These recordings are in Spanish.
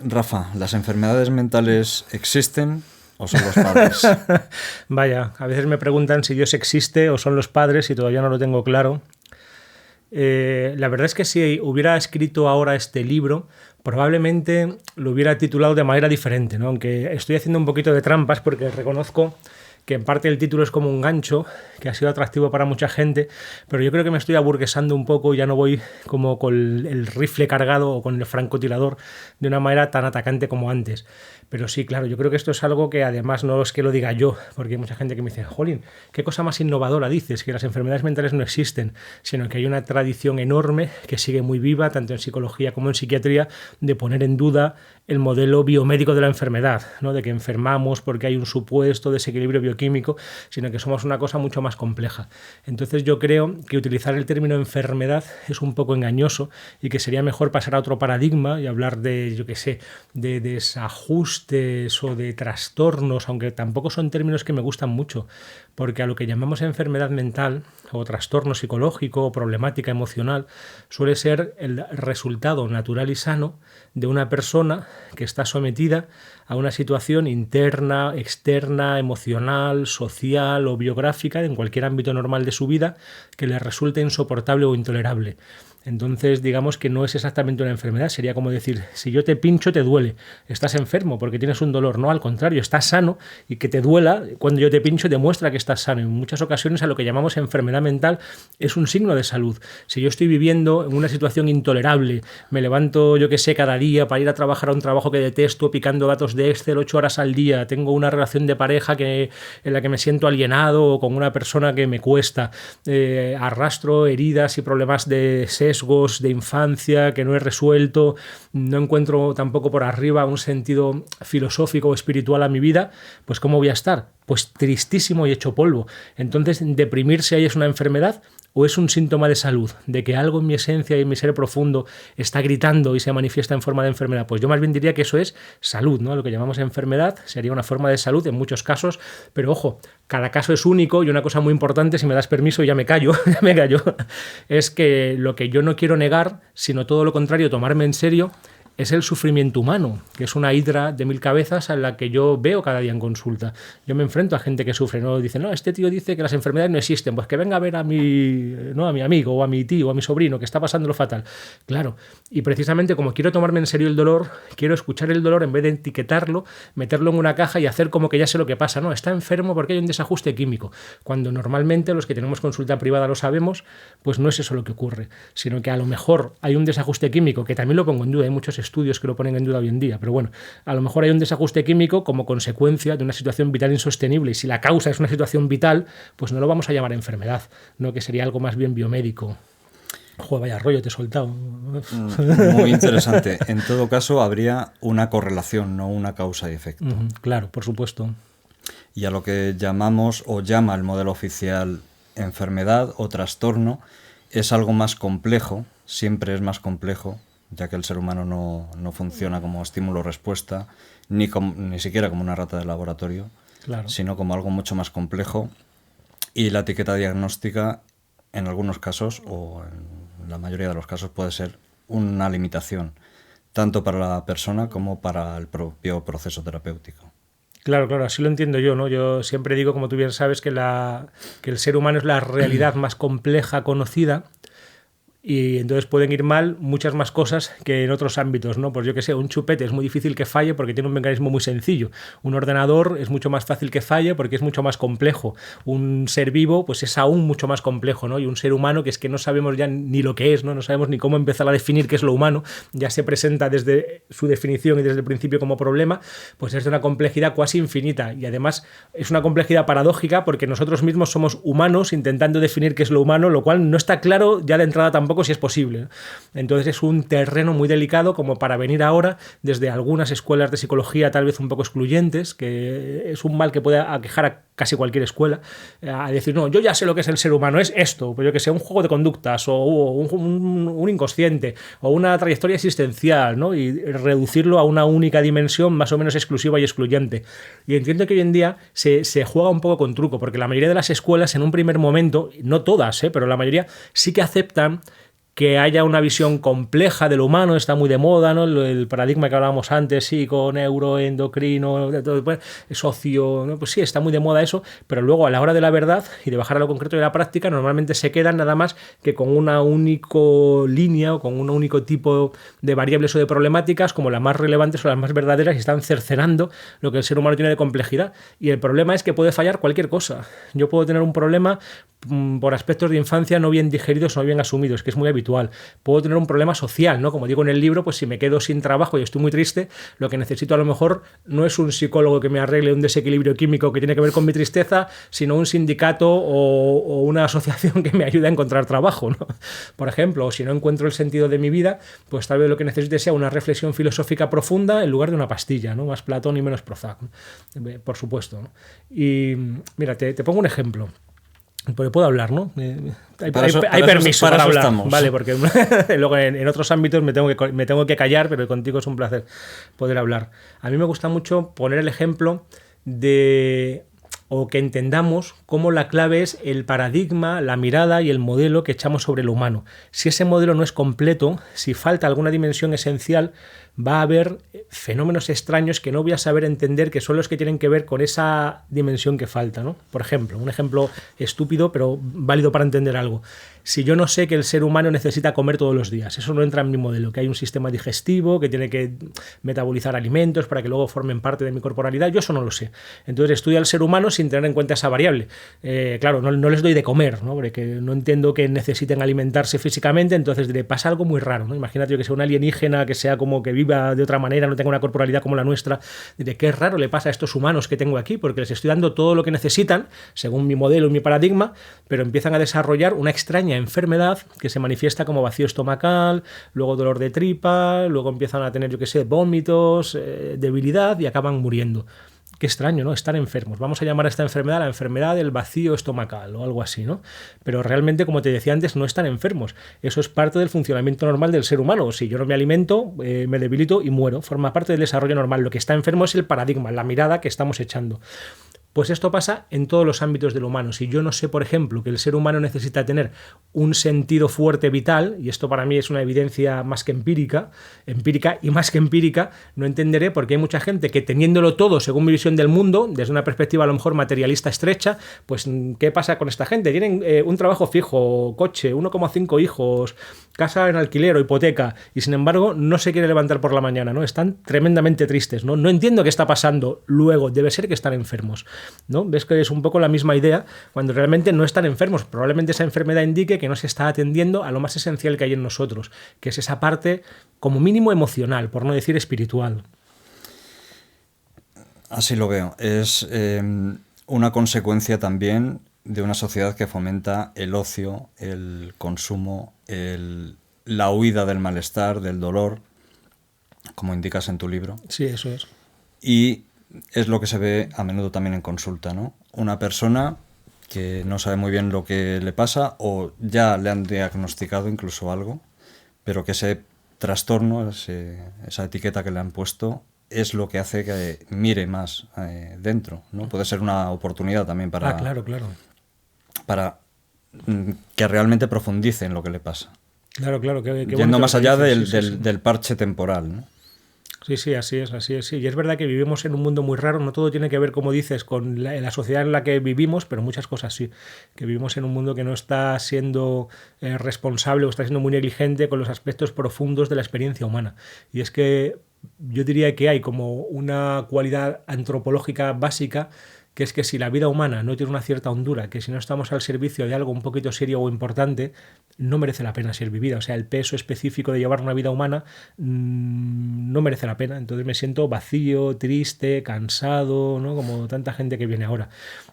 Rafa, ¿las enfermedades mentales existen o son los padres? Vaya, a veces me preguntan si Dios existe o son los padres y todavía no lo tengo claro. La verdad es que si hubiera escrito ahora este libro, probablemente lo hubiera titulado de manera diferente, ¿no? Aunque estoy haciendo un poquito de trampas porque reconozco que en parte el título es como un gancho, que ha sido atractivo para mucha gente, pero yo creo que me estoy aburguesando un poco y ya no voy como con el rifle cargado o con el francotirador de una manera tan atacante como antes. Pero sí, claro, yo creo que esto es algo que además no es que lo diga yo, porque hay mucha gente que me dice, jolín, qué cosa más innovadora dices, que las enfermedades mentales no existen, sino que hay una tradición enorme que sigue muy viva, tanto en psicología como en psiquiatría, de poner en duda el modelo biomédico de la enfermedad, ¿no? De que enfermamos porque hay un supuesto desequilibrio bioquímico, sino que somos una cosa mucho más compleja. Entonces yo creo que utilizar el término enfermedad es un poco engañoso y que sería mejor pasar a otro paradigma y hablar de, yo qué sé, de desajustes o de trastornos, aunque tampoco son términos que me gustan mucho, porque a lo que llamamos enfermedad mental o trastorno psicológico o problemática emocional suele ser el resultado natural y sano de una persona que está sometida a una situación interna, externa, emocional, social o biográfica en cualquier ámbito normal de su vida que le resulte insoportable o intolerable. Entonces, digamos que no es exactamente una enfermedad, sería como decir, si yo te pincho, te duele, estás enfermo porque tienes un dolor, no, al contrario, estás sano y que te duela cuando yo te pincho demuestra que estás sano. En muchas ocasiones a lo que llamamos enfermedad mental es un signo de salud. Si yo estoy viviendo en una situación intolerable, me levanto, yo que sé, cada día para ir a trabajar a un trabajo que detesto, picando datos de Excel 8 horas al día, tengo una relación de pareja en la que me siento alienado o con una persona que me cuesta, arrastro heridas y problemas de sexo, de infancia que no he resuelto, no encuentro tampoco por arriba un sentido filosófico o espiritual a mi vida, pues ¿cómo voy a estar? Pues tristísimo y hecho polvo. Entonces, ¿deprimirse ahí es una enfermedad o es un síntoma de salud? De que algo en mi esencia y en mi ser profundo está gritando y se manifiesta en forma de enfermedad. Pues yo más bien diría que eso es salud, ¿no? Lo que llamamos enfermedad sería una forma de salud en muchos casos, pero ojo, cada caso es único y una cosa muy importante, si me das permiso, ya me callo, es que lo que yo no quiero negar, sino todo lo contrario, tomarme en serio, es el sufrimiento humano, que es una hidra de 1000 cabezas a la que yo veo cada día en consulta. Yo me enfrento a gente que sufre, ¿no? Dice, no, este tío dice que las enfermedades no existen, pues que venga a ver a mi, ¿no? A mi amigo o a mi tío o a mi sobrino que está pasándolo fatal. Claro, y precisamente como quiero tomarme en serio el dolor, quiero escuchar el dolor en vez de etiquetarlo, meterlo en una caja y hacer como que ya sé lo que pasa. No, está enfermo porque hay un desajuste químico. Cuando normalmente los que tenemos consulta privada lo sabemos, pues no es eso lo que ocurre, sino que a lo mejor hay un desajuste químico, que también lo pongo en duda, hay muchos estudios que lo ponen en duda hoy en día, pero bueno, a lo mejor hay un desajuste químico como consecuencia de una situación vital insostenible, y si la causa es una situación vital, pues no lo vamos a llamar enfermedad, no, que sería algo más bien biomédico. Joder, vaya rollo te he soltado. Muy interesante. En todo caso, habría una correlación, no una causa y efecto. Claro, por supuesto. Y a lo que llamamos o llama el modelo oficial enfermedad o trastorno es algo más complejo, siempre es más complejo, ya que el ser humano no funciona como estímulo-respuesta, ni siquiera como una rata de laboratorio, claro, sino como algo mucho más complejo. Y la etiqueta diagnóstica, en algunos casos, o en la mayoría de los casos, puede ser una limitación, tanto para la persona como para el propio proceso terapéutico. Claro, claro, así lo entiendo yo, ¿no? Yo siempre digo, como tú bien sabes, que el ser humano es la realidad más compleja conocida. Y entonces pueden ir mal muchas más cosas que en otros ámbitos, ¿no? Pues yo que sé, un chupete es muy difícil que falle porque tiene un mecanismo muy sencillo. Un ordenador es mucho más fácil que falle porque es mucho más complejo. Un ser vivo, pues es aún mucho más complejo, ¿no? Y un ser humano que es que no sabemos ya ni lo que es, ¿no? No sabemos ni cómo empezar a definir qué es lo humano. Ya se presenta desde su definición y desde el principio como problema, pues es de una complejidad casi infinita. Y además es una complejidad paradójica porque nosotros mismos somos humanos intentando definir qué es lo humano, lo cual no está claro ya de entrada tampoco si es posible. Entonces es un terreno muy delicado como para venir ahora desde algunas escuelas de psicología tal vez un poco excluyentes, que es un mal que puede aquejar a casi cualquier escuela, a decir, no, yo ya sé lo que es el ser humano, es esto, pues yo que sé, un juego de conductas o un inconsciente o una trayectoria existencial, ¿no? Y reducirlo a una única dimensión más o menos exclusiva y excluyente. Y entiendo que hoy en día se juega un poco con truco, porque la mayoría de las escuelas en un primer momento, no todas, pero la mayoría sí que aceptan que haya una visión compleja de lo humano, está muy de moda, ¿no? El paradigma que hablábamos antes, psico, neuro, endocrino, socio, ¿no? Pues sí, está muy de moda eso, pero luego a la hora de la verdad y de bajar a lo concreto de la práctica, normalmente se quedan nada más que con una única línea o con un único tipo de variables o de problemáticas como las más relevantes o las más verdaderas y están cercenando lo que el ser humano tiene de complejidad. Y el problema es que puede fallar cualquier cosa. Yo puedo tener un problema por aspectos de infancia no bien digeridos o no bien asumidos, que es muy habitual. Puedo tener un problema social, ¿no? Como digo en el libro, pues si me quedo sin trabajo y estoy muy triste, lo que necesito a lo mejor no es un psicólogo que me arregle un desequilibrio químico que tiene que ver con mi tristeza, sino un sindicato o una asociación que me ayude a encontrar trabajo, ¿no? Por ejemplo, o si no encuentro el sentido de mi vida, pues tal vez lo que necesite sea una reflexión filosófica profunda en lugar de una pastilla, ¿no? Más Platón y menos Prozac, ¿no? Por supuesto, ¿no? Y mira, te pongo un ejemplo. Porque puedo hablar, ¿no? Hay permiso para hablar. Estamos. Vale, porque luego en otros ámbitos me tengo que callar, pero contigo es un placer poder hablar. A mí me gusta mucho poner el ejemplo o que entendamos cómo la clave es el paradigma, la mirada y el modelo que echamos sobre lo humano. Si ese modelo no es completo, si falta alguna dimensión esencial, va a haber fenómenos extraños que no voy a saber entender, que son los que tienen que ver con esa dimensión que falta, ¿no? Por ejemplo, un ejemplo estúpido, pero válido para entender algo. Si yo no sé que el ser humano necesita comer todos los días, eso no entra en mi modelo, que hay un sistema digestivo, que tiene que metabolizar alimentos para que luego formen parte de mi corporalidad, yo eso no lo sé. Entonces estudio al ser humano sin tener en cuenta esa variable. Claro, no les doy de comer, ¿no? Porque no entiendo que necesiten alimentarse físicamente, entonces diré, pasa algo muy raro, ¿no? Imagínate yo que sea un alienígena, que sea como que viva de otra manera, no tenga una corporalidad como la nuestra, diré, qué raro le pasa a estos humanos que tengo aquí, porque les estoy dando todo lo que necesitan, según mi modelo y mi paradigma, pero empiezan a desarrollar una extraña enfermedad que se manifiesta como vacío estomacal, luego dolor de tripa, luego empiezan a tener, yo qué sé, vómitos, debilidad y acaban muriendo. Qué extraño, ¿no? Estar enfermos. Vamos a llamar a esta enfermedad la enfermedad del vacío estomacal o algo así, ¿no? Pero realmente, como te decía antes, no están enfermos. Eso es parte del funcionamiento normal del ser humano. Si yo no me alimento, me debilito y muero. Forma parte del desarrollo normal. Lo que está enfermo es el paradigma, la mirada que estamos echando. Pues esto pasa en todos los ámbitos del humano. Si yo no sé, por ejemplo, que el ser humano necesita tener un sentido fuerte vital, y esto para mí es una evidencia más que empírica y más que empírica, no entenderé por qué hay mucha gente que teniéndolo todo según mi visión del mundo, desde una perspectiva a lo mejor materialista estrecha, pues ¿qué pasa con esta gente? Tienen un trabajo fijo, coche, 1,5 hijos, casa en alquiler o hipoteca, y sin embargo no se quiere levantar por la mañana, ¿no? Están tremendamente tristes, ¿no? No entiendo qué está pasando. Luego, debe ser que están enfermos, ¿no? Ves que es un poco la misma idea cuando realmente no están enfermos. Probablemente esa enfermedad indique que no se está atendiendo a lo más esencial que hay en nosotros, que es esa parte como mínimo emocional, por no decir espiritual. Así lo veo. Es una consecuencia también de una sociedad que fomenta el ocio, el consumo, la huida del malestar, del dolor, como indicas en tu libro. Sí, eso es. Y es lo que se ve a menudo también en consulta, ¿no? Una persona que no sabe muy bien lo que le pasa o ya le han diagnosticado incluso algo, pero que ese trastorno, esa etiqueta que le han puesto, es lo que hace que mire más dentro, ¿no? Puede ser una oportunidad también para... Claro. Para que realmente profundice en lo que le pasa. Claro. Yendo más allá del parche temporal, ¿no? Sí, así es. Sí. Y es verdad que vivimos en un mundo muy raro, no todo tiene que ver, como dices, con la sociedad en la que vivimos, pero muchas cosas sí. Que vivimos en un mundo que no está siendo responsable o está siendo muy negligente con los aspectos profundos de la experiencia humana. Y es que yo diría que hay como una cualidad antropológica básica, que es que si la vida humana no tiene una cierta hondura, que si no estamos al servicio de algo un poquito serio o importante, no merece la pena ser vivida. O sea, el peso específico de llevar una vida humana no merece la pena. Entonces me siento vacío, triste, cansado, ¿no? Como tanta gente que viene ahora.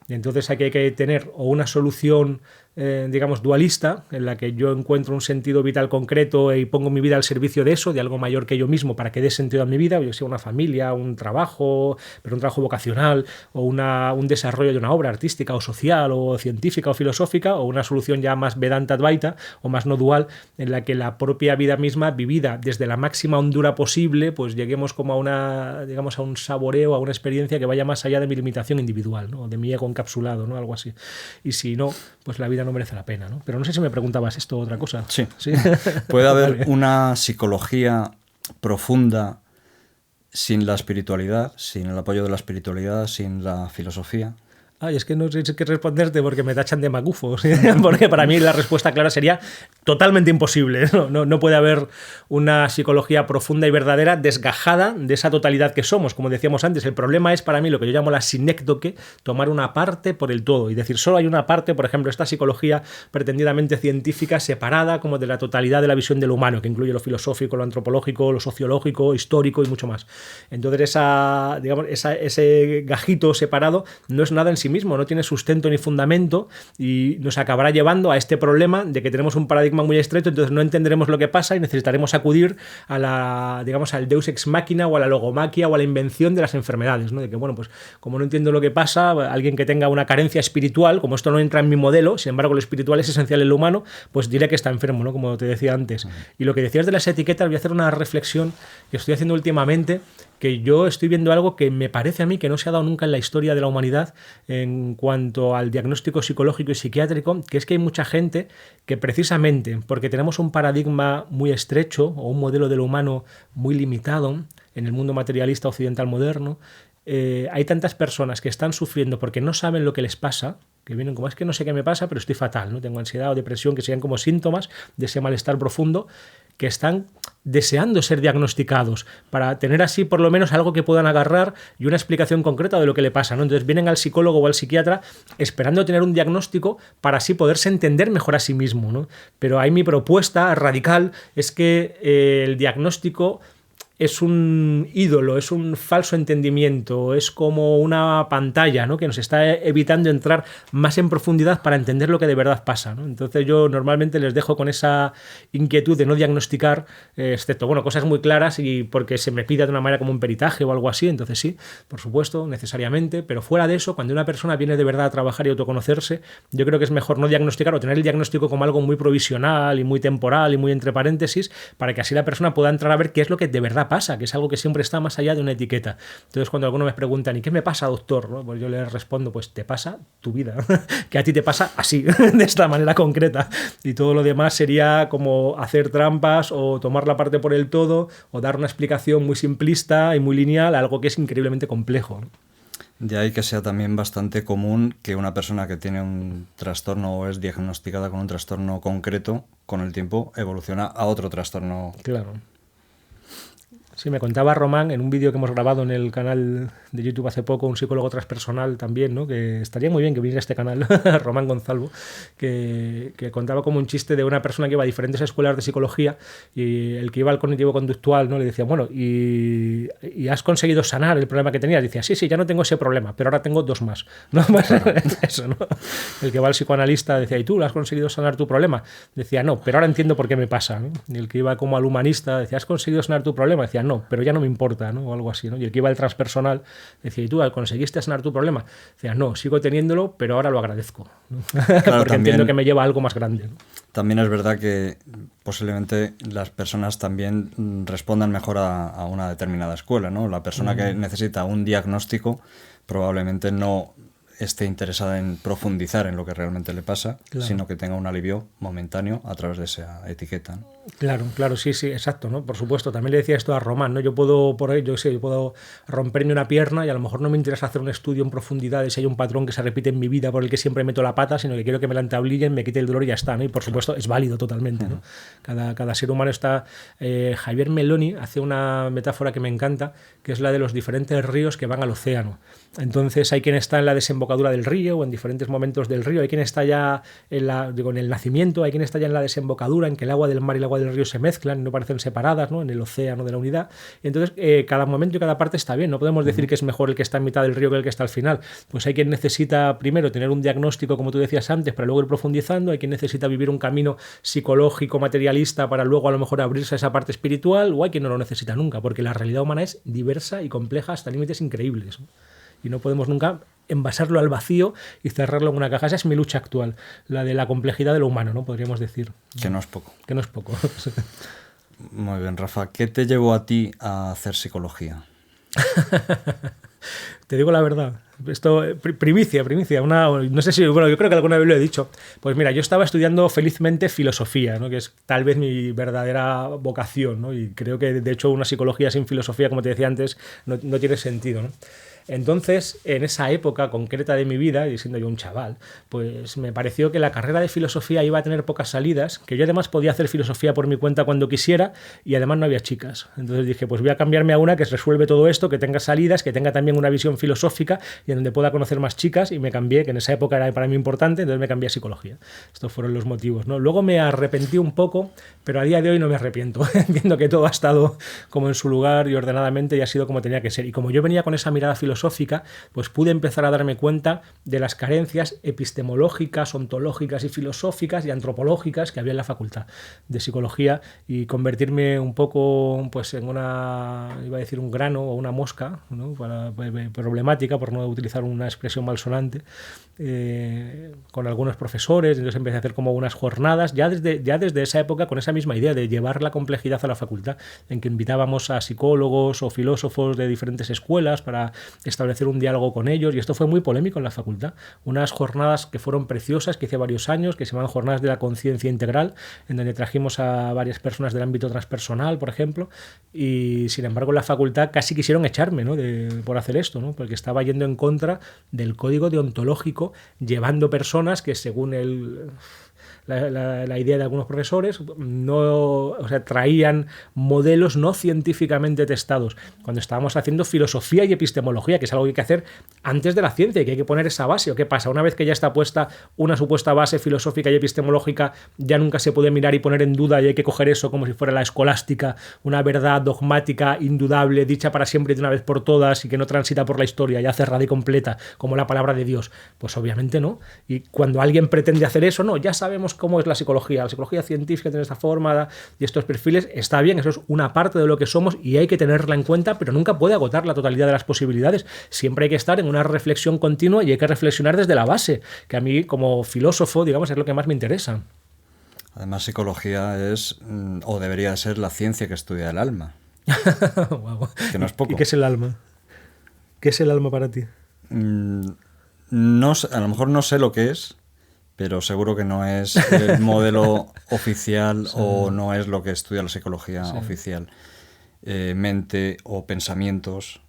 Y entonces hay que tener o una solución, digamos, dualista, en la que yo encuentro un sentido vital concreto y pongo mi vida al servicio de eso, de algo mayor que yo mismo, para que dé sentido a mi vida, o sea una familia, un trabajo, pero un trabajo vocacional, o un desarrollo de una obra artística o social o científica o filosófica, o una solución ya más Vedanta Advaita o más no dual, en la que la propia vida misma, vivida desde la máxima hondura posible, pues lleguemos como a una, digamos, a un saboreo, a una experiencia que vaya más allá de mi limitación individual, ¿no? De mi ego encapsulado, ¿no? Algo así. Y si no, pues la vida ya no merece la pena, ¿no? Pero no sé si me preguntabas esto o otra cosa. Sí. ¿Sí? ¿Puede haber Vale. una psicología profunda sin la espiritualidad, sin el apoyo de la espiritualidad, sin la filosofía? Ay, es que no sé qué responderte porque me tachan de magufo, ¿sí? Porque para mí la respuesta clara sería totalmente imposible. No puede haber una psicología profunda y verdadera desgajada de esa totalidad que somos. Como decíamos antes, el problema es para mí lo que yo llamo la sinécdoque, tomar una parte por el todo y decir solo hay una parte, por ejemplo, esta psicología pretendidamente científica separada como de la totalidad de la visión del humano, que incluye lo filosófico, lo antropológico, lo sociológico, histórico y mucho más. Entonces ese gajito separado no es nada en sí mismo, no tiene sustento ni fundamento y nos acabará llevando a este problema de que tenemos un paradigma muy estrecho, entonces no entenderemos lo que pasa y necesitaremos acudir a al deus ex machina o a la logomaquia o a la invención de las enfermedades, ¿no? De que, bueno, pues como no entiendo lo que pasa, alguien que tenga una carencia espiritual, como esto no entra en mi modelo, sin embargo lo espiritual es esencial en lo humano, pues diré que está enfermo, ¿no? Como te decía antes. Y lo que decías de las etiquetas, voy a hacer una reflexión que estoy haciendo últimamente, que yo estoy viendo algo que me parece a mí que no se ha dado nunca en la historia de la humanidad en cuanto al diagnóstico psicológico y psiquiátrico, que es que hay mucha gente que precisamente porque tenemos un paradigma muy estrecho o un modelo de lo humano muy limitado en el mundo materialista occidental moderno, hay tantas personas que están sufriendo porque no saben lo que les pasa, que vienen como es que no sé qué me pasa, pero estoy fatal, ¿no? Tengo ansiedad o depresión, que sean como síntomas de ese malestar profundo, que están deseando ser diagnosticados para tener así por lo menos algo que puedan agarrar y una explicación concreta de lo que le pasa, ¿no? Entonces vienen al psicólogo o al psiquiatra esperando tener un diagnóstico para así poderse entender mejor a sí mismo, ¿no? Pero ahí mi propuesta radical es que el diagnóstico es un ídolo, es un falso entendimiento, es como una pantalla, ¿no? Que nos está evitando entrar más en profundidad para entender lo que de verdad pasa, ¿no? Entonces yo normalmente les dejo con esa inquietud de no diagnosticar, excepto, bueno, cosas muy claras y porque se me pida de una manera como un peritaje o algo así, entonces sí, por supuesto, necesariamente, pero fuera de eso, cuando una persona viene de verdad a trabajar y autoconocerse, yo creo que es mejor no diagnosticar o tener el diagnóstico como algo muy provisional y muy temporal y muy entre paréntesis, para que así la persona pueda entrar a ver qué es lo que de verdad pasa, que es algo que siempre está más allá de una etiqueta. Entonces cuando algunos me preguntan ¿y qué me pasa, doctor? ¿No? Pues yo les respondo, pues te pasa tu vida, que a ti te pasa así, de esta manera concreta, y todo lo demás sería como hacer trampas o tomar la parte por el todo o dar una explicación muy simplista y muy lineal a algo que es increíblemente complejo, ¿no? De ahí que sea también bastante común que una persona que tiene un trastorno o es diagnosticada con un trastorno concreto, con el tiempo evoluciona a otro trastorno. Claro. Sí, me contaba Román en un vídeo que hemos grabado en el canal de YouTube hace poco, un psicólogo transpersonal también, ¿no? Que estaría muy bien que viniera a este canal, Román Gonzalvo, que contaba como un chiste de una persona que iba a diferentes escuelas de psicología y el que iba al cognitivo-conductual, ¿no? Le decía, bueno, ¿y has conseguido sanar el problema que tenías? Decía, sí, ya no tengo ese problema, pero ahora tengo dos más. ¿No? Claro. Eso, ¿no? El que va al psicoanalista decía, ¿y tú has conseguido sanar tu problema? Decía, no, pero ahora entiendo por qué me pasa, ¿no? Y el que iba como al humanista decía, ¿has conseguido sanar tu problema? Decía, no, pero ya no me importa, ¿no? O algo así, ¿no? Y el que iba al transpersonal decía, ¿y tú conseguiste sanar tu problema? Decía, no, sigo teniéndolo, pero ahora lo agradezco, ¿no? Claro, porque también, entiendo que me lleva a algo más grande, ¿no? También es verdad que posiblemente las personas también respondan mejor a una determinada escuela, ¿no? La persona que necesita un diagnóstico probablemente no esté interesada en profundizar en lo que realmente le pasa, claro, sino que tenga un alivio momentáneo a través de esa etiqueta, ¿no? Claro, sí, exacto, ¿no? Por supuesto, también le decía esto a Román, ¿no? Yo puedo, por ahí, yo puedo romperme una pierna y a lo mejor no me interesa hacer un estudio en profundidad de si hay un patrón que se repite en mi vida por el que siempre meto la pata, sino que quiero que me la entablillen, me quite el dolor y ya está, ¿no? Y por supuesto es válido totalmente, ¿no? Cada ser humano está... Javier Meloni hace una metáfora que me encanta, que es la de los diferentes ríos que van al océano. Entonces hay quien está en la desembocadura del río o en diferentes momentos del río, hay quien está ya en el nacimiento, hay quien está ya en la desembocadura, en que el agua del mar y el agua del río se mezclan, no parecen separadas, ¿no? En el océano de la unidad. Y entonces cada momento y cada parte está bien, no podemos decir que es mejor el que está en mitad del río que el que está al final. Pues hay quien necesita primero tener un diagnóstico, como tú decías antes, para luego ir profundizando, hay quien necesita vivir un camino psicológico, materialista, para luego a lo mejor abrirse a esa parte espiritual, o hay quien no lo necesita nunca, porque la realidad humana es diversa y compleja hasta límites increíbles, ¿no? Y no podemos nunca envasarlo al vacío y cerrarlo en una caja. Esa es mi lucha actual, la de la complejidad de lo humano, ¿no? Podríamos decir. Que no es poco. Que no es poco. Muy bien, Rafa. ¿Qué te llevó a ti a hacer psicología? Te digo la verdad. Esto, primicia. No sé si, bueno, yo creo que alguna vez lo he dicho. Pues mira, yo estaba estudiando felizmente filosofía, ¿no? Que es tal vez mi verdadera vocación, ¿no? Y creo que de hecho una psicología sin filosofía, como te decía antes, no tiene sentido, ¿no? Entonces, en esa época concreta de mi vida, y siendo yo un chaval, pues me pareció que la carrera de filosofía iba a tener pocas salidas, que yo además podía hacer filosofía por mi cuenta cuando quisiera y además no había chicas. Entonces dije, pues voy a cambiarme a una que resuelve todo esto, que tenga salidas, que tenga también una visión filosófica y en donde pueda conocer más chicas, y me cambié, que en esa época era para mí importante, entonces me cambié a psicología. Estos fueron los motivos, ¿no? Luego me arrepentí un poco, pero a día de hoy no me arrepiento. Viendo que todo ha estado como en su lugar y ordenadamente y ha sido como tenía que ser. Y como yo venía con esa mirada filosófica, pues pude empezar a darme cuenta de las carencias epistemológicas, ontológicas y filosóficas y antropológicas que había en la facultad de psicología, y convertirme un poco pues en una, iba a decir un grano o una mosca, ¿no? Problemática, por no utilizar una expresión malsonante, con algunos profesores. Entonces empecé a hacer como unas jornadas ya desde esa época, con esa misma idea de llevar la complejidad a la facultad, en que invitábamos a psicólogos o filósofos de diferentes escuelas para establecer un diálogo con ellos, y esto fue muy polémico en la facultad. Unas jornadas que fueron preciosas, que hice varios años, que se llaman Jornadas de la Conciencia Integral, en donde trajimos a varias personas del ámbito transpersonal, por ejemplo, y sin embargo en la facultad casi quisieron echarme, ¿no? Por hacer esto, ¿no? Porque estaba yendo en contra del código deontológico, llevando personas que según la idea de algunos profesores, traían modelos no científicamente testados, cuando estábamos haciendo filosofía y epistemología, que es algo que hay que hacer antes de la ciencia, y que hay que poner esa base. ¿O qué pasa? Una vez que ya está puesta una supuesta base filosófica y epistemológica, ya nunca se puede mirar y poner en duda, y hay que coger eso como si fuera la escolástica, una verdad dogmática, indudable, dicha para siempre y de una vez por todas, y que no transita por la historia, ya cerrada y completa, como la palabra de Dios. Pues obviamente no. Y cuando alguien pretende hacer eso, no, ya sabemos cómo es la psicología científica tiene esta forma y estos perfiles, está bien, eso es una parte de lo que somos y hay que tenerla en cuenta, pero nunca puede agotar la totalidad de las posibilidades. Siempre hay que estar en una reflexión continua y hay que reflexionar desde la base, que a mí como filósofo, digamos, es lo que más me interesa. Además, psicología es, o debería de ser, la ciencia que estudia el alma. Wow. Que no es poco. ¿Y qué es el alma? ¿Qué es el alma para ti? No, a lo mejor no sé lo que es, pero seguro que no es el modelo oficial, sí, o no es lo que estudia la psicología, sí, oficial. Mente o pensamientos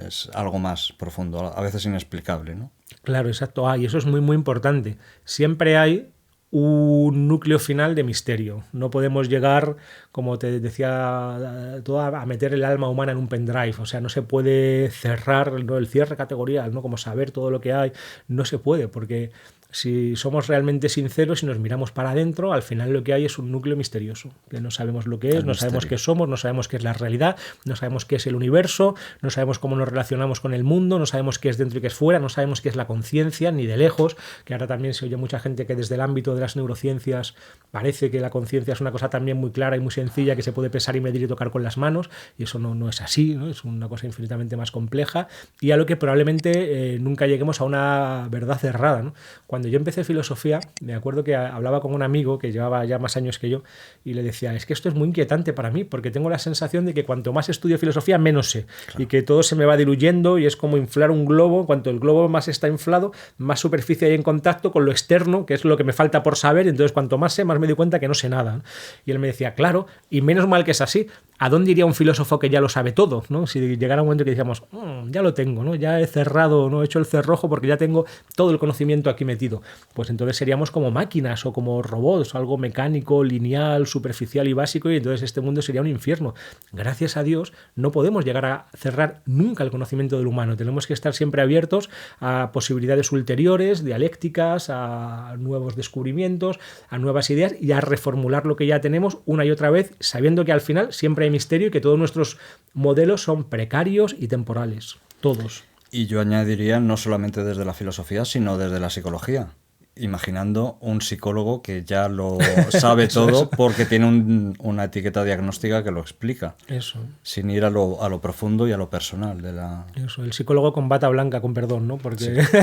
es algo más profundo, a veces inexplicable, ¿no? Claro, exacto. Y eso es muy, muy importante. Siempre hay un núcleo final de misterio. No podemos llegar, como te decía, a meter el alma humana en un pendrive. O sea, no se puede cerrar, ¿no? El cierre categorial, ¿no? Como saber todo lo que hay. No se puede, porque si somos realmente sinceros y nos miramos para adentro, al final lo que hay es un núcleo misterioso, que no sabemos lo que es, no sabemos qué somos, no sabemos qué es la realidad, no sabemos qué es el universo, no sabemos cómo nos relacionamos con el mundo, no sabemos qué es dentro y qué es fuera, no sabemos qué es la conciencia, ni de lejos, que ahora también se oye mucha gente que desde el ámbito de las neurociencias parece que la conciencia es una cosa también muy clara y muy sencilla, que se puede pesar y medir y tocar con las manos, y eso no es así, ¿no? Es una cosa infinitamente más compleja, y a lo que probablemente nunca lleguemos a una verdad cerrada, ¿no? Cuando yo empecé filosofía, me acuerdo que hablaba con un amigo que llevaba ya más años que yo y le decía, es que esto es muy inquietante para mí, porque tengo la sensación de que cuanto más estudio filosofía, menos sé. Claro. Y que todo se me va diluyendo y es como inflar un globo. Cuanto el globo más está inflado, más superficie hay en contacto con lo externo, que es lo que me falta por saber. Entonces, cuanto más sé, más me doy cuenta que no sé nada. Y él me decía, claro, y menos mal que es así. ¿A dónde iría un filósofo que ya lo sabe todo, ¿no? Si llegara un momento que decíamos, ya lo tengo, ¿no? Ya he cerrado, ¿no? He hecho el cerrojo porque ya tengo todo el conocimiento aquí metido. Pues entonces seríamos como máquinas o como robots, algo mecánico, lineal, superficial y básico, y entonces este mundo sería un infierno. Gracias a Dios no podemos llegar a cerrar nunca el conocimiento del humano. Tenemos que estar siempre abiertos a posibilidades ulteriores, dialécticas, a nuevos descubrimientos, a nuevas ideas y a reformular lo que ya tenemos una y otra vez, sabiendo que al final siempre hay misterio y que todos nuestros modelos son precarios y temporales. Todos. Y yo añadiría no solamente desde la filosofía, sino desde la psicología. imaginando un psicólogo que ya lo sabe todo porque tiene una etiqueta diagnóstica que lo explica. Eso. Sin ir a lo profundo y a lo personal de la... Eso, el psicólogo con bata blanca, con perdón, ¿no? Porque, sí.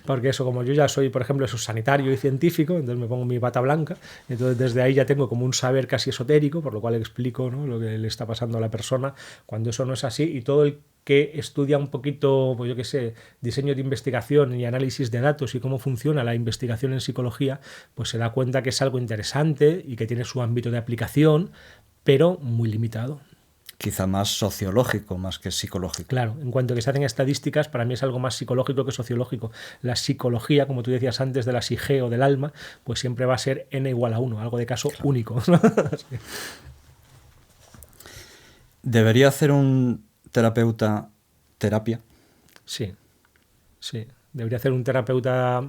Porque eso, como yo ya soy, por ejemplo, eso, sanitario y científico, entonces me pongo mi bata blanca, entonces desde ahí ya tengo como un saber casi esotérico, por lo cual explico, ¿no?, lo que le está pasando a la persona, cuando eso no es así, y todo el que estudia un poquito, pues yo qué sé, diseño de investigación y análisis de datos y cómo funciona la investigación en psicología, pues se da cuenta que es algo interesante y que tiene su ámbito de aplicación, pero muy limitado. Quizá más sociológico, más que psicológico. Claro, en cuanto a que se hacen estadísticas, para mí es algo más psicológico que sociológico. La psicología, como tú decías antes, de la psique o del alma, pues siempre va a ser n igual a 1, algo de caso único. Sí. ¿Debería hacer un terapeuta terapia? Sí, sí. Debería hacer un terapeuta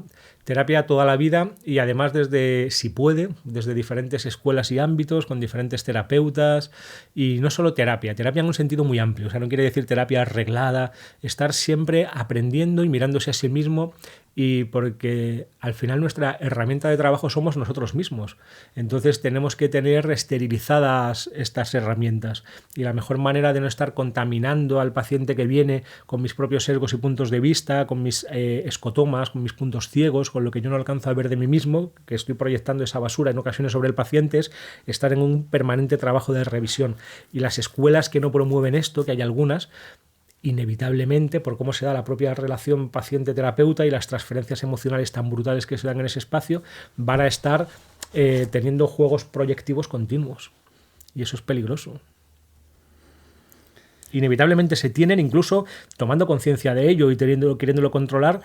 terapia toda la vida y además desde, si puede, desde diferentes escuelas y ámbitos, con diferentes terapeutas y no solo terapia en un sentido muy amplio, o sea, no quiere decir terapia arreglada, estar siempre aprendiendo y mirándose a sí mismo y porque al final nuestra herramienta de trabajo somos nosotros mismos. Entonces tenemos que tener esterilizadas estas herramientas y la mejor manera de no estar contaminando al paciente que viene con mis propios sesgos y puntos de vista, con mis escotomas, con mis puntos ciegos, con lo que yo no alcanzo a ver de mí mismo, que estoy proyectando esa basura en ocasiones sobre el paciente, es estar en un permanente trabajo de revisión. Y las escuelas que no promueven esto, que hay algunas, inevitablemente, por cómo se da la propia relación paciente-terapeuta y las transferencias emocionales tan brutales que se dan en ese espacio, van a estar teniendo juegos proyectivos continuos. Y eso es peligroso. Inevitablemente se tienen, incluso tomando conciencia de ello y queriéndolo controlar,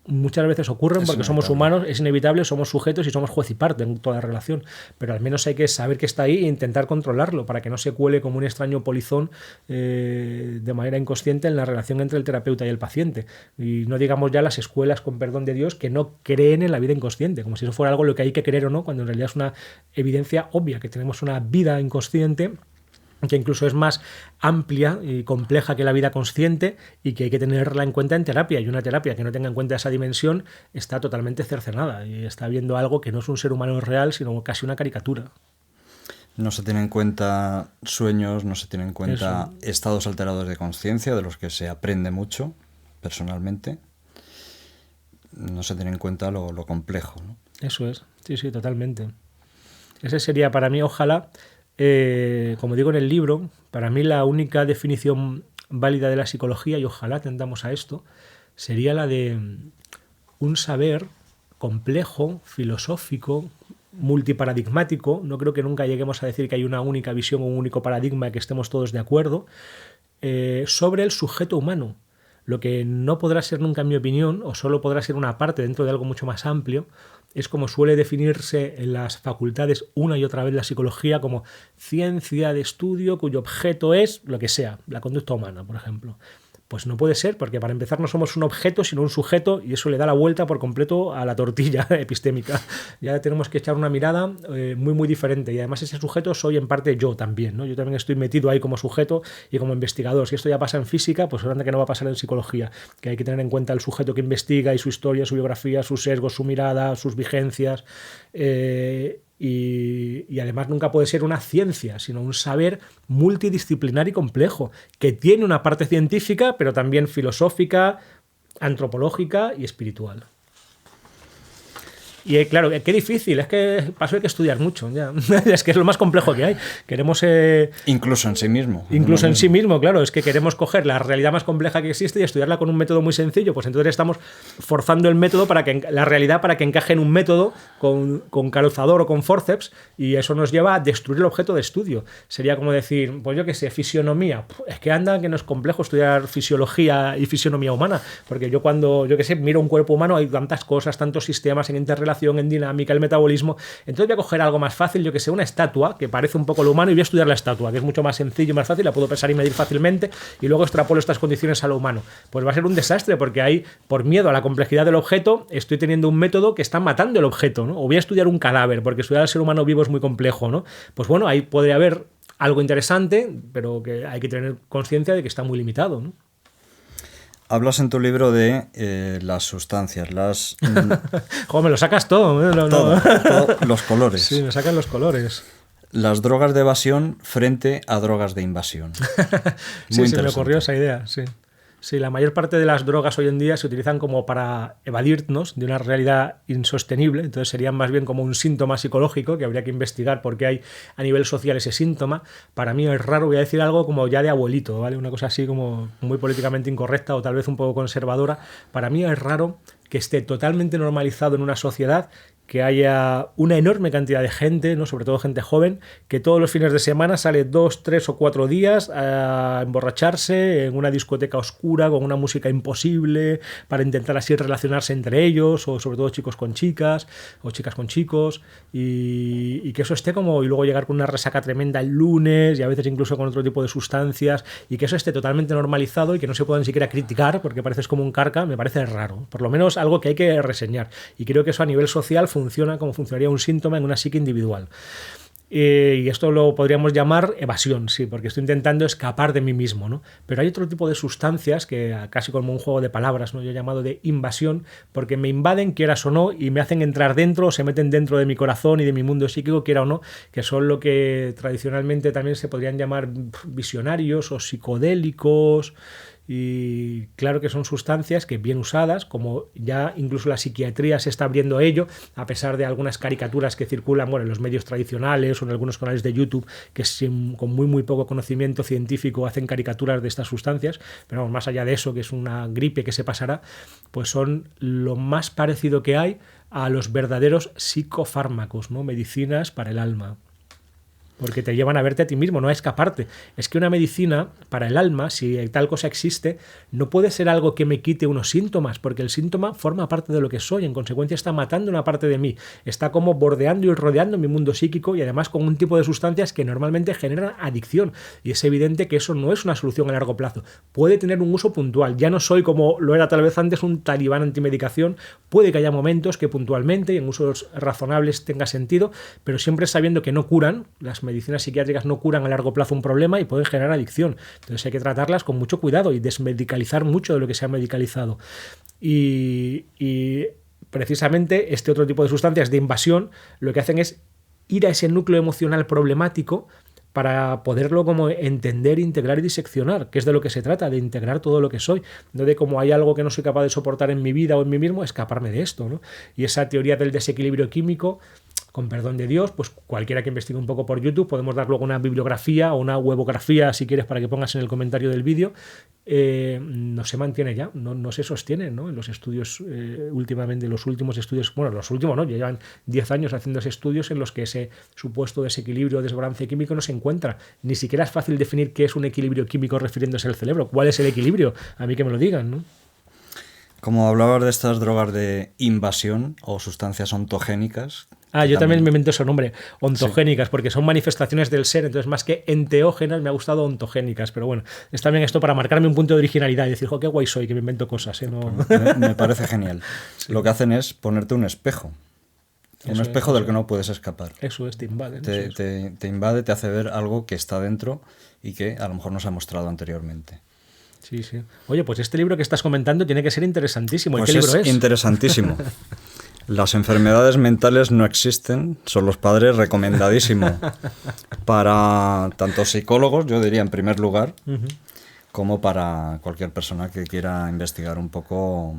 muchas veces ocurren porque somos humanos, es inevitable, somos sujetos y somos juez y parte en toda relación, pero al menos hay que saber que está ahí e intentar controlarlo para que no se cuele como un extraño polizón de manera inconsciente en la relación entre el terapeuta y el paciente. Y no digamos ya las escuelas, con perdón de Dios, que no creen en la vida inconsciente, como si eso fuera algo lo que hay que creer o no, cuando en realidad es una evidencia obvia que tenemos una vida inconsciente que incluso es más amplia y compleja que la vida consciente y que hay que tenerla en cuenta en terapia. Y una terapia que no tenga en cuenta esa dimensión está totalmente cercenada y está viendo algo que no es un ser humano real, sino casi una caricatura. No se tienen en cuenta sueños, no se tienen en cuenta estados alterados de conciencia, de los que se aprende mucho, personalmente. No se tiene en cuenta lo complejo, ¿no? Eso es, sí, totalmente. Ese sería para mí, ojalá... como digo en el libro, para mí la única definición válida de la psicología, y ojalá tendamos a esto, sería la de un saber complejo, filosófico, multiparadigmático. No creo que nunca lleguemos a decir que hay una única visión o un único paradigma y que estemos todos de acuerdo, sobre el sujeto humano. Lo que no podrá ser nunca, en mi opinión, o solo podrá ser una parte dentro de algo mucho más amplio, es como suele definirse en las facultades una y otra vez la psicología como ciencia de estudio cuyo objeto es lo que sea, la conducta humana, por ejemplo. Pues no puede ser, porque para empezar no somos un objeto, sino un sujeto, y eso le da la vuelta por completo a la tortilla epistémica. Ya tenemos que echar una mirada muy diferente, y además ese sujeto soy en parte yo también, ¿no? Yo también estoy metido ahí como sujeto y como investigador. Si esto ya pasa en física, pues grande que no va a pasar en psicología, que hay que tener en cuenta el sujeto que investiga y su historia, su biografía, sus sesgos, su mirada, sus vigencias, y además nunca puede ser una ciencia, sino un saber multidisciplinar y complejo, que tiene una parte científica, pero también filosófica, antropológica y espiritual. Y claro, qué difícil, es que paso hay que estudiar mucho, ya. Es que es lo más complejo que hay. Queremos... incluso en sí mismo. Incluso en sí mismo, claro, es que queremos coger la realidad más compleja que existe y estudiarla con un método muy sencillo, pues entonces estamos forzando el método para que la realidad para que encaje en un método con calzador o con forceps, y eso nos lleva a destruir el objeto de estudio. Sería como decir, pues yo qué sé, fisionomía. Es que anda que no es complejo estudiar fisiología y fisionomía humana, porque yo cuando, yo qué sé, miro un cuerpo humano hay tantas cosas, tantos sistemas en interrelación, en dinámica, el metabolismo. Entonces voy a coger algo más fácil, yo que sé, una estatua que parece un poco lo humano, y voy a estudiar la estatua, que es mucho más sencillo y más fácil, la puedo pesar y medir fácilmente, y luego extrapolo estas condiciones a lo humano. Pues va a ser un desastre, porque ahí, por miedo a la complejidad del objeto, estoy teniendo un método que está matando el objeto, ¿no? O voy a estudiar un cadáver, porque estudiar al ser humano vivo es muy complejo, ¿no? Pues bueno, ahí podría haber algo interesante, pero que hay que tener conciencia de que está muy limitado, ¿no? Hablas en tu libro de las sustancias, Joder, me lo sacas todo, ¿eh? todo, los colores. Sí, me sacan los colores. Las drogas de evasión frente a drogas de invasión. Sí, se me ocurrió esa idea, sí. Sí, la mayor parte de las drogas hoy en día se utilizan como para evadirnos de una realidad insostenible, entonces serían más bien como un síntoma psicológico que habría que investigar por qué hay a nivel social ese síntoma. Para mí es raro, voy a decir algo como ya de abuelito, ¿vale? Una cosa así como muy políticamente incorrecta o tal vez un poco conservadora. Para mí es raro que esté totalmente normalizado en una sociedad que haya una enorme cantidad de gente, ¿no? Sobre todo gente joven, que todos los fines de semana sale 2, 3 o 4 días a emborracharse en una discoteca oscura con una música imposible para intentar así relacionarse entre ellos, o sobre todo chicos con chicas o chicas con chicos, y que eso esté como, y luego llegar con una resaca tremenda el lunes y a veces incluso con otro tipo de sustancias, y que eso esté totalmente normalizado y que no se pueda ni siquiera criticar porque pareces como un carca, me parece raro, por lo menos algo que hay que reseñar, y creo que eso a nivel social funciona como funcionaría un síntoma en una psique individual. Y esto lo podríamos llamar evasión, sí, porque estoy intentando escapar de mí mismo, ¿no? Pero hay otro tipo de sustancias que casi como un juego de palabras, ¿no? Yo he llamado de invasión, porque me invaden, quieras o no, y me hacen entrar dentro, o se meten dentro de mi corazón y de mi mundo psíquico, quiera o no, que son lo que tradicionalmente también se podrían llamar visionarios o psicodélicos. Y claro que son sustancias que bien usadas, como ya incluso la psiquiatría se está abriendo a ello, a pesar de algunas caricaturas que circulan, bueno, en los medios tradicionales o en algunos canales de YouTube que con muy poco conocimiento científico hacen caricaturas de estas sustancias, pero vamos, más allá de eso, que es una gripe que se pasará, pues son lo más parecido que hay a los verdaderos psicofármacos, ¿no? Medicinas para el alma. Porque te llevan a verte a ti mismo, no a escaparte. Es que una medicina para el alma, si tal cosa existe, no puede ser algo que me quite unos síntomas, porque el síntoma forma parte de lo que soy, en consecuencia está matando una parte de mí, está como bordeando y rodeando mi mundo psíquico, y además con un tipo de sustancias que normalmente generan adicción, y es evidente que eso no es una solución a largo plazo. Puede tener un uso puntual, ya no soy como lo era tal vez antes un talibán antimedicación, puede que haya momentos que puntualmente y en usos razonables tenga sentido, pero siempre sabiendo que no curan. Las medicinas psiquiátricas no curan a largo plazo un problema y pueden generar adicción. Entonces hay que tratarlas con mucho cuidado y desmedicalizar mucho de lo que se ha medicalizado. Y precisamente este otro tipo de sustancias de invasión lo que hacen es ir a ese núcleo emocional problemático para poderlo como entender, integrar y diseccionar, que es de lo que se trata, de integrar todo lo que soy, no de como hay algo que no soy capaz de soportar en mi vida o en mí mismo, escaparme de esto, ¿no? Y esa teoría del desequilibrio químico, con perdón de Dios, pues cualquiera que investigue un poco por YouTube, podemos dar luego una bibliografía o una webografía, si quieres, para que pongas en el comentario del vídeo, no se mantiene ya, no se sostiene, ¿no? En los estudios, últimamente, los últimos estudios, bueno, los últimos no, ya llevan 10 años haciéndose estudios en los que ese supuesto desequilibrio o desbalance químico no se encuentra. Ni siquiera es fácil definir qué es un equilibrio químico refiriéndose al cerebro. ¿Cuál es el equilibrio? A mí que me lo digan, ¿no? Como hablabas de estas drogas de invasión o sustancias ontogénicas. Yo también me invento ese nombre, ontogénicas, sí, porque son manifestaciones del ser, entonces más que enteógenas me ha gustado ontogénicas, pero bueno, es también esto para marcarme un punto de originalidad y decir, qué guay soy, que me invento cosas. No... Me parece genial. Sí. Lo que hacen es ponerte un espejo. Un espejo del que no puedes escapar. Eso es, te invade. Te invade, te hace ver algo que está dentro y que a lo mejor no se ha mostrado anteriormente. Sí, sí. Oye, pues este libro que estás comentando tiene que ser interesantísimo. Pues ¿Qué libro es? Interesantísimo. Las enfermedades mentales no existen, son los padres, recomendadísimo para tanto psicólogos, yo diría en primer lugar, como para cualquier persona que quiera investigar un poco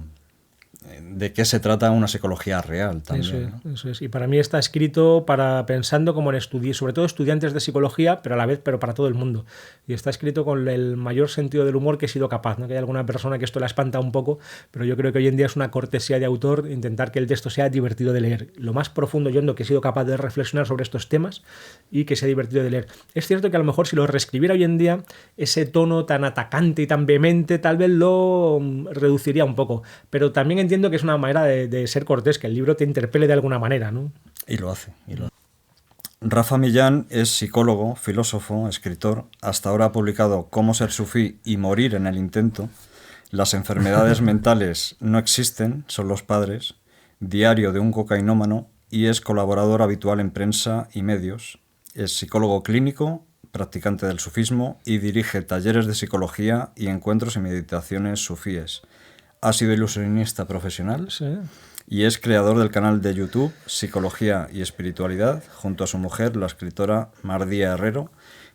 de qué se trata una psicología real también. Eso es. Y para mí está escrito pensando como en sobre todo estudiantes de psicología, pero a la vez para todo el mundo. Y está escrito con el mayor sentido del humor que he sido capaz, ¿no? Que hay alguna persona que esto la espanta un poco, pero yo creo que hoy en día es una cortesía de autor intentar que el texto sea divertido de leer. Lo más profundo yo ando que he sido capaz de reflexionar sobre estos temas y que sea divertido de leer. Es cierto que a lo mejor si lo reescribiera hoy en día, ese tono tan atacante y tan vehemente tal vez lo reduciría un poco, pero también entiendo que es una manera de ser cortés, que el libro te interpele de alguna manera, ¿no? Y lo hace. Rafa Millán es psicólogo, filósofo, escritor. Hasta ahora ha publicado Cómo ser sufí y morir en el intento, Las enfermedades mentales no existen, son los padres, Diario de un cocainómano, y es colaborador habitual en prensa y medios. Es psicólogo clínico, practicante del sufismo y dirige talleres de psicología y encuentros y meditaciones sufíes. Ha sido ilusionista profesional. Sí. Y es creador del canal de YouTube Psicología y Espiritualidad, junto a su mujer, la escritora Mardía Herrero,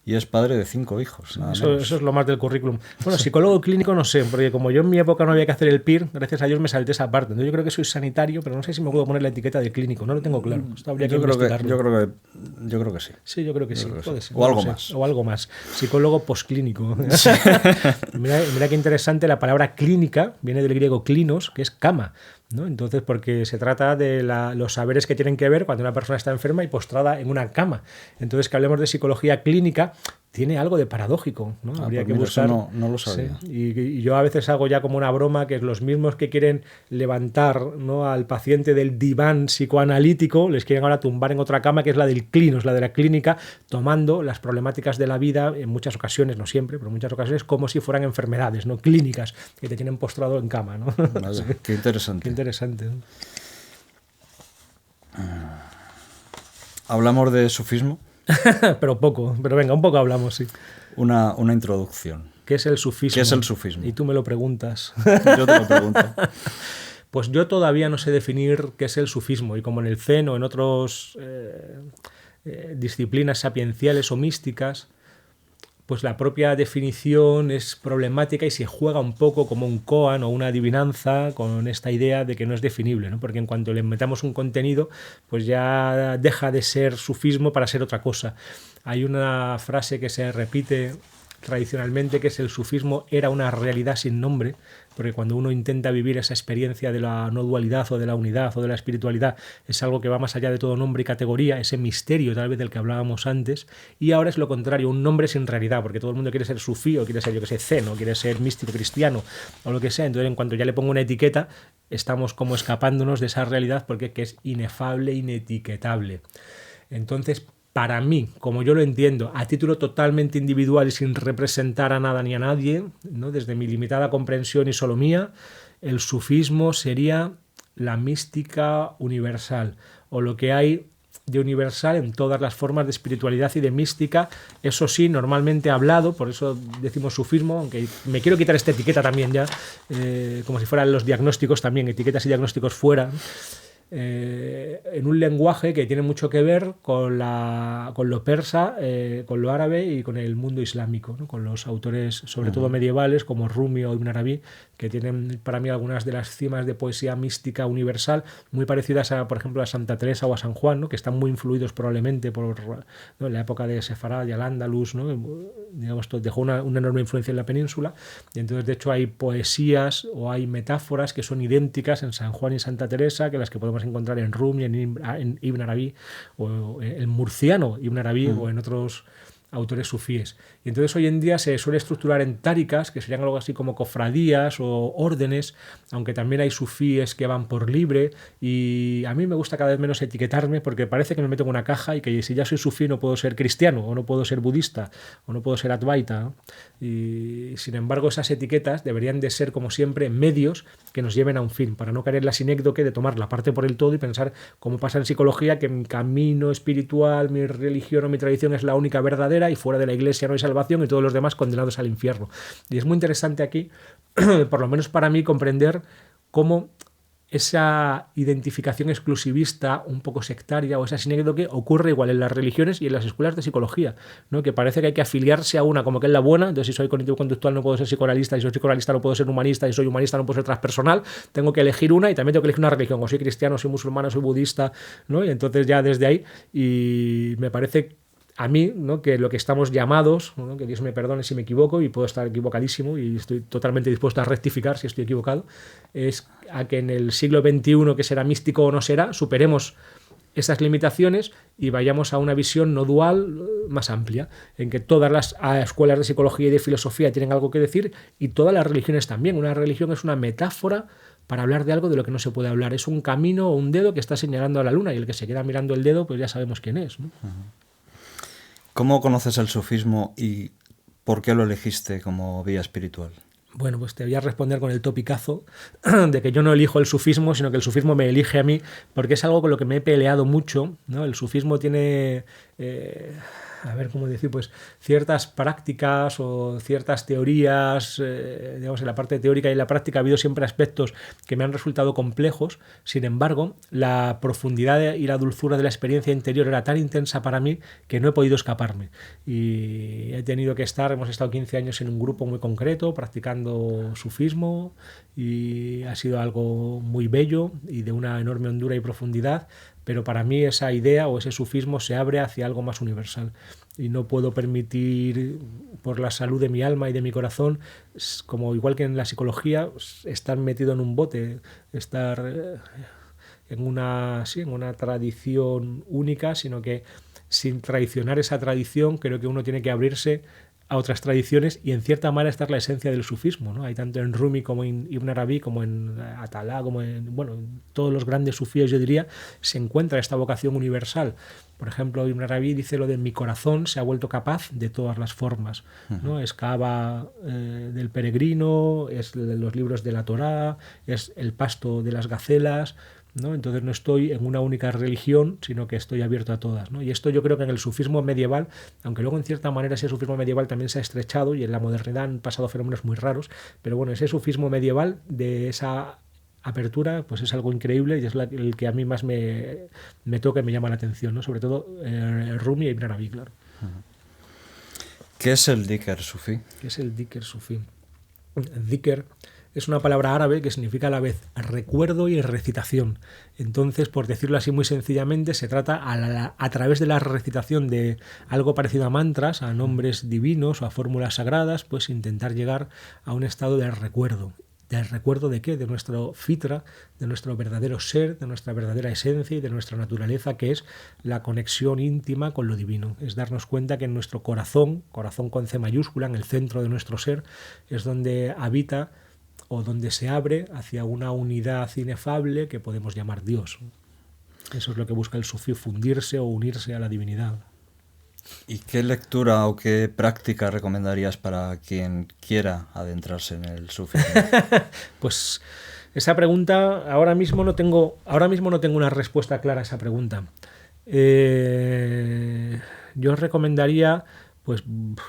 y es padre de 5 hijos. Eso es lo más del currículum. Bueno, psicólogo clínico no sé, porque como yo en mi época no había que hacer el PIR, gracias a Dios me salté esa parte. Entonces yo creo que soy sanitario, pero no sé si me puedo poner la etiqueta de clínico, no lo tengo claro. Esto habría que investigarlo. Yo creo que sí. Sí, yo creo que sí. Puede ser, o algo más. O algo más. Psicólogo posclínico. Mira qué interesante, la palabra clínica viene del griego klinos, que es cama, ¿no? Entonces, porque se trata de los saberes que tienen que ver cuando una persona está enferma y postrada en una cama. Entonces, que hablemos de psicología clínica tiene algo de paradójico, ¿no? Habría que buscar. Eso no lo sabía. Sí. Y yo a veces hago ya como una broma que los mismos que quieren levantar, ¿no?, al paciente del diván psicoanalítico les quieren ahora tumbar en otra cama que es la del clinos, la de la clínica, tomando las problemáticas de la vida en muchas ocasiones, no siempre, pero en muchas ocasiones como si fueran enfermedades, ¿no?, clínicas que te tienen postrado en cama, ¿no? Vale, sí. Qué interesante. Qué interesante, ¿no? ¿Hablamos de sufismo? Pero poco, pero venga, un poco hablamos, sí. Una introducción. ¿Qué es el sufismo? ¿Qué es el sufismo? Y tú me lo preguntas. Yo te lo pregunto. Pues yo todavía no sé definir qué es el sufismo, y como en el Zen o en otras disciplinas sapienciales o místicas, pues la propia definición es problemática y se juega un poco como un koan o una adivinanza con esta idea de que no es definible, ¿no? Porque en cuanto le metamos un contenido, pues ya deja de ser sufismo para ser otra cosa. Hay una frase que se repite tradicionalmente, que es: el sufismo era una realidad sin nombre, porque cuando uno intenta vivir esa experiencia de la no dualidad o de la unidad o de la espiritualidad, es algo que va más allá de todo nombre y categoría, ese misterio tal vez del que hablábamos antes. Y ahora es lo contrario, un nombre sin realidad, porque todo el mundo quiere ser sufí o quiere ser, yo que sé, zen, o quiere ser místico cristiano o lo que sea. Entonces, en cuanto ya le pongo una etiqueta, estamos como escapándonos de esa realidad, porque que es inefable, inetiquetable. Entonces, para mí, como yo lo entiendo, a título totalmente individual y sin representar a nada ni a nadie, ¿no?, desde mi limitada comprensión y solo mía, el sufismo sería la mística universal, o lo que hay de universal en todas las formas de espiritualidad y de mística. Eso sí, normalmente hablado, por eso decimos sufismo, aunque me quiero quitar esta etiqueta también ya, como si fueran los diagnósticos también, etiquetas y diagnósticos fuera. En un lenguaje que tiene mucho que ver con lo persa, con lo árabe y con el mundo islámico, ¿no?, con los autores sobre todo medievales como Rumi o Ibn Arabi, que tienen para mí algunas de las cimas de poesía mística universal muy parecidas a, por ejemplo, a Santa Teresa o a San Juan, ¿no?, que están muy influidos probablemente por, ¿no?, en la época de Sefarad y Al-Ándalus, ¿no?, digamos, dejó una enorme influencia en la península. Y entonces, de hecho, hay poesías o hay metáforas que son idénticas en San Juan y Santa Teresa que las que podemos encontrar en Rumi, en Ibn Arabi, o el murciano Ibn Arabi, o en otros autores sufíes. Y entonces hoy en día se suele estructurar en táricas, que serían algo así como cofradías o órdenes, aunque también hay sufíes que van por libre, y a mí me gusta cada vez menos etiquetarme, porque parece que me meto en una caja y que si ya soy sufí no puedo ser cristiano, o no puedo ser budista, o no puedo ser advaita, ¿no? Y sin embargo esas etiquetas deberían de ser, como siempre, medios que nos lleven a un fin, para no caer en la sinécdoque de tomar la parte por el todo y pensar, como pasa en psicología, que mi camino espiritual, mi religión o mi tradición es la única verdadera y fuera de la iglesia no hay salvación y todos los demás condenados al infierno. Y es muy interesante aquí, por lo menos para mí, comprender cómo esa identificación exclusivista, un poco sectaria, o esa sinécdoque ocurre igual en las religiones y en las escuelas de psicología, ¿no?, que parece que hay que afiliarse a una como que es la buena. Entonces, si soy cognitivo-conductual no puedo ser psicoanalista, si soy psicoanalista no puedo ser humanista, si soy humanista no puedo ser transpersonal, tengo que elegir una, y también tengo que elegir una religión, o soy cristiano, soy musulmán, soy budista, ¿no? Y entonces ya desde ahí, y me parece a mí, ¿no?, que lo que estamos llamados, ¿no?, que Dios me perdone si me equivoco, y puedo estar equivocadísimo y estoy totalmente dispuesto a rectificar si estoy equivocado, es a que en el siglo XXI, que será místico o no será, superemos esas limitaciones y vayamos a una visión no dual más amplia, en que todas las escuelas de psicología y de filosofía tienen algo que decir, y todas las religiones también. Una religión es una metáfora para hablar de algo de lo que no se puede hablar. Es un camino o un dedo que está señalando a la luna, y el que se queda mirando el dedo, pues ya sabemos quién es, ¿no? ¿Cómo conoces el sufismo y por qué lo elegiste como vía espiritual? Bueno, pues te voy a responder con el topicazo de que yo no elijo el sufismo, sino que el sufismo me elige a mí, porque es algo con lo que me he peleado mucho, ¿no? El sufismo tiene a ver cómo decir, pues ciertas prácticas o ciertas teorías, digamos, en la parte teórica y en la práctica ha habido siempre aspectos que me han resultado complejos. Sin embargo, la profundidad y la dulzura de la experiencia interior era tan intensa para mí que no he podido escaparme. Y hemos estado 15 años en un grupo muy concreto, practicando sufismo, y ha sido algo muy bello y de una enorme hondura y profundidad, pero para mí esa idea o ese sufismo se abre hacia algo más universal y no puedo permitir, por la salud de mi alma y de mi corazón, como igual que en la psicología, estar metido en un bote, estar en una tradición única, sino que sin traicionar esa tradición creo que uno tiene que abrirse a otras tradiciones, y en cierta manera esta es la esencia del sufismo, ¿no? Hay tanto en Rumi como en Ibn Arabi, como en Atalá, como en todos los grandes sufíes, yo diría, se encuentra esta vocación universal. Por ejemplo, Ibn Arabi dice lo de: mi corazón se ha vuelto capaz de todas las formas, ¿no? Es Kaaba del peregrino, es los libros de la Torá, es el pasto de las gacelas, ¿no? Entonces no estoy en una única religión, sino que estoy abierto a todas, ¿no? Y esto yo creo que en el sufismo medieval, aunque luego en cierta manera ese sufismo medieval también se ha estrechado y en la modernidad han pasado fenómenos muy raros, pero bueno, ese sufismo medieval de esa apertura pues es algo increíble y es el que a mí más me toca y me llama la atención, ¿no? Sobre todo Rumi y Ibn Arabi, claro. ¿Qué es el dhikr sufí? ¿Qué es el dhikr sufí? Dhikr es una palabra árabe que significa a la vez recuerdo y recitación. Entonces, por decirlo así muy sencillamente, se trata a través de la recitación de algo parecido a mantras, a nombres divinos o a fórmulas sagradas, pues intentar llegar a un estado de recuerdo. ¿Del recuerdo de qué? De nuestro fitra, de nuestro verdadero ser, de nuestra verdadera esencia y de nuestra naturaleza, que es la conexión íntima con lo divino. Es darnos cuenta que en nuestro corazón con C mayúscula, en el centro de nuestro ser, es donde habita o donde se abre hacia una unidad inefable que podemos llamar Dios. Eso es lo que busca el sufí, fundirse o unirse a la divinidad. ¿Y qué lectura o qué práctica recomendarías para quien quiera adentrarse en el sufismo? Pues esa pregunta, ahora mismo no tengo una respuesta clara a esa pregunta. Yo recomendaría pues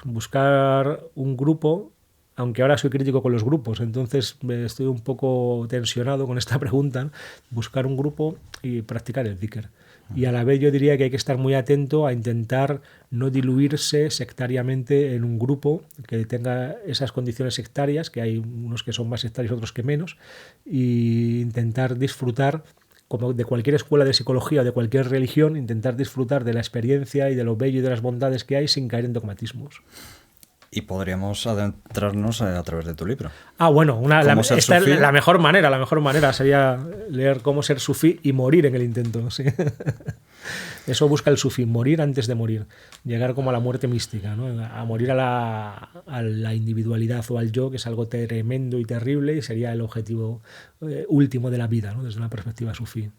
buscar un grupo, aunque ahora soy crítico con los grupos, entonces estoy un poco tensionado con esta pregunta, buscar un grupo y practicar el dhikr. Y a la vez yo diría que hay que estar muy atento a intentar no diluirse sectariamente en un grupo que tenga esas condiciones sectarias, que hay unos que son más sectarios, otros que menos, e intentar disfrutar, como de cualquier escuela de psicología o de cualquier religión, intentar disfrutar de la experiencia y de lo bello y de las bondades que hay sin caer en dogmatismos. Y podríamos adentrarnos a través de tu libro. Bueno, la mejor manera sería leer Cómo ser sufí y morir en el intento. ¿Sí? Eso busca el sufí, morir antes de morir, llegar como a la muerte mística, ¿no? A morir a la individualidad o al yo, que es algo tremendo y terrible y sería el objetivo último de la vida, ¿no? Desde una perspectiva sufí.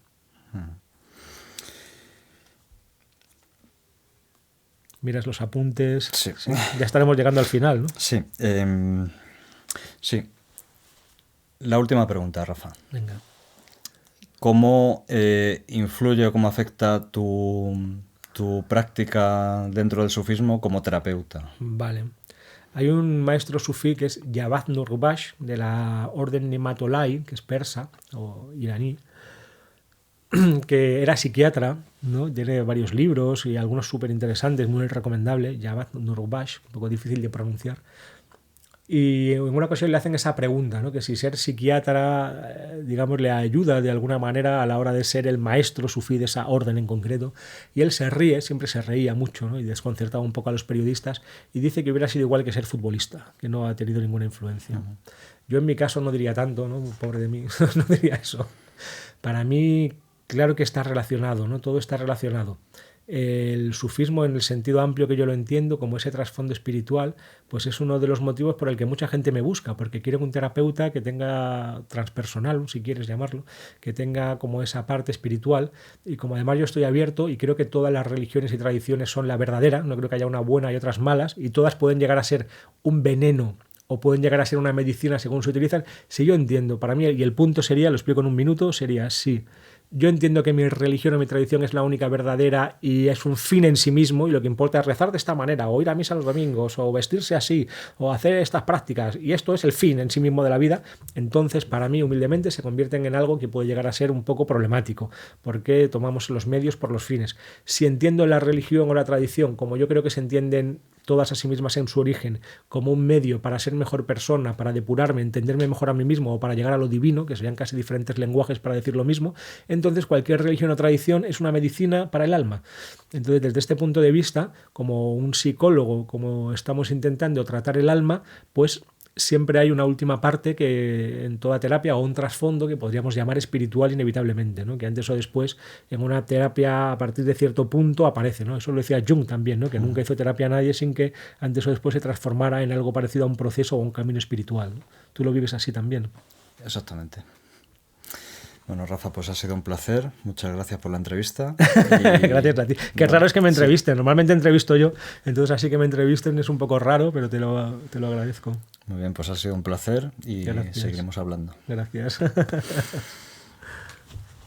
Miras los apuntes. Sí. Sí, ya estaremos llegando al final, ¿no? Sí. Sí. La última pregunta, Rafa. Venga. ¿Cómo influye o cómo afecta tu práctica dentro del sufismo como terapeuta? Vale. Hay un maestro sufí que es Javad Nurbakhsh, de la orden Nematolai, que es persa o iraní, que era psiquiatra, ¿no? Tiene varios libros y algunos súper interesantes, muy recomendable. Javad Nurbakhsh, un poco difícil de pronunciar. Y en una ocasión le hacen esa pregunta, ¿no? Que si ser psiquiatra, digamos, le ayuda de alguna manera a la hora de ser el maestro sufí de esa orden en concreto. Y él se ríe, siempre se reía mucho, ¿no? Y desconcertaba un poco a los periodistas y dice que hubiera sido igual que ser futbolista, que no ha tenido ninguna influencia. Yo en mi caso no diría tanto, ¿no? Pobre de mí, no diría eso. Para mí, claro que está relacionado, ¿no? Todo está relacionado. El sufismo, en el sentido amplio que yo lo entiendo, como ese trasfondo espiritual, pues es uno de los motivos por el que mucha gente me busca, porque quiere un terapeuta que tenga transpersonal, si quieres llamarlo, que tenga como esa parte espiritual, y como además yo estoy abierto y creo que todas las religiones y tradiciones son la verdadera, no creo que haya una buena y otras malas, y todas pueden llegar a ser un veneno o pueden llegar a ser una medicina según se utilizan. Si yo entiendo, para mí, y el punto sería, lo explico en un minuto, sería sí. yo entiendo que mi religión o mi tradición es la única verdadera y es un fin en sí mismo y lo que importa es rezar de esta manera o ir a misa los domingos o vestirse así o hacer estas prácticas y esto es el fin en sí mismo de la vida, entonces para mí humildemente se convierten en algo que puede llegar a ser un poco problemático porque tomamos los medios por los fines. Si entiendo la religión o la tradición como yo creo que se entienden todas a sí mismas en su origen, como un medio para ser mejor persona, para depurarme, entenderme mejor a mí mismo o para llegar a lo divino, que serían casi diferentes lenguajes para decir lo mismo, entonces cualquier religión o tradición es una medicina para el alma. Entonces, desde este punto de vista, como un psicólogo, como estamos intentando tratar el alma, pues siempre hay una última parte que en toda terapia o un trasfondo que podríamos llamar espiritual inevitablemente, ¿no? Que antes o después en una terapia a partir de cierto punto aparece, ¿no? Eso lo decía Jung también, ¿no? Que nunca hizo terapia a nadie sin que antes o después se transformara en algo parecido a un proceso o un camino espiritual, ¿no? Tú lo vives así también. Exactamente. Bueno, Rafa, pues ha sido un placer. Muchas gracias por la entrevista. Gracias a ti. Qué raro es que me entrevisten. Sí. Normalmente entrevisto yo, entonces así que me entrevisten es un poco raro, pero te lo agradezco. Muy bien, pues ha sido un placer y gracias. Seguiremos hablando. Gracias.